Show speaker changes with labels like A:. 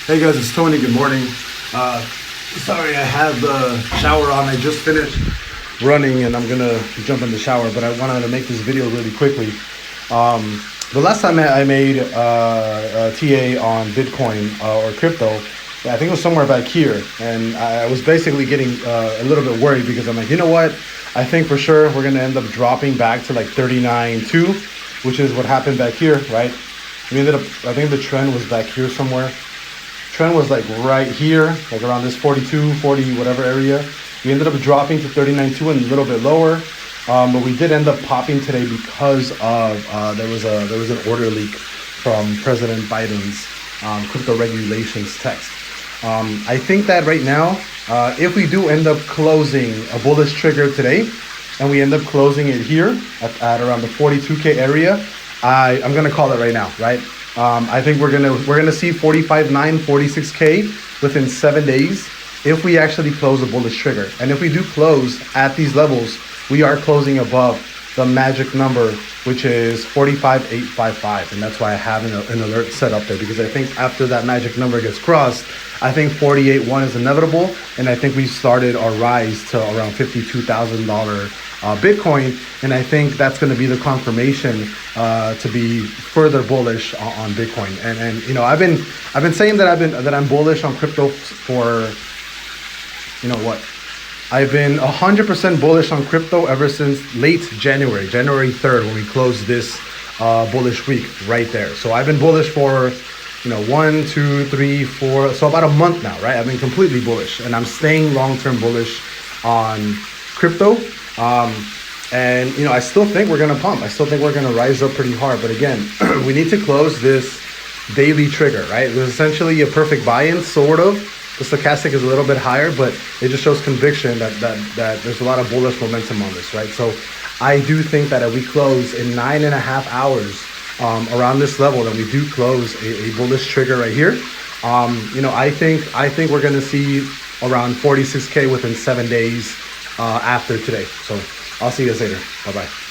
A: Hey guys, it's Tony. Good morning. Sorry, I have the shower on. I just finished running and I'm gonna jump in the shower, but I wanted to make this video really quickly. The last time I made a TA on Bitcoin or crypto, I think it was somewhere back here, and I was basically getting a little bit worried because I'm like, you know what? I think for sure we're gonna end up dropping back to like 39.2, which is what happened back here, right? We ended up, I think the trend was back here somewhere. Trend was like right here, like around this 42, 40, whatever area. We ended up dropping to 39.2 and a little bit lower, but we did end up popping today because of there was an order leak from President Biden's crypto regulations text. I think that right now, if we do end up closing a bullish trigger today, and we end up closing it here at around the 42K area, I'm gonna call it right now, right? I think we're gonna see 45.9, 46K within 7 days if we actually close a bullish trigger. And if we do close at these levels, we are closing above the magic number, which is 45,855, and that's why I have an alert set up there, because I think after that magic number gets crossed, I think 48.1 is inevitable, and I think we started our rise to around $52,000 Bitcoin, and I think that's going to be the confirmation to be further bullish on Bitcoin. And you know, I've been saying that I'm bullish on crypto for, you know what, I've been 100% bullish on crypto ever since late January 3rd, when we closed this bullish week right there. So I've been bullish for, you know, 1, 2, 3, 4, so about a month now, right? I've been completely bullish, and I'm staying long-term bullish on crypto. And you know, I still think we're gonna pump. I still think we're gonna rise up pretty hard. But again, we need to close this daily trigger, right? It was essentially a perfect buy-in, sort of. The stochastic is a little bit higher, but it just shows conviction that there's a lot of bullish momentum on this, right? So I do think that if we close in 9.5 hours around this level, then we do close a bullish trigger right here. You know, I think we're gonna see around 46K within 7 days after today. So I'll see you guys later. Bye-bye.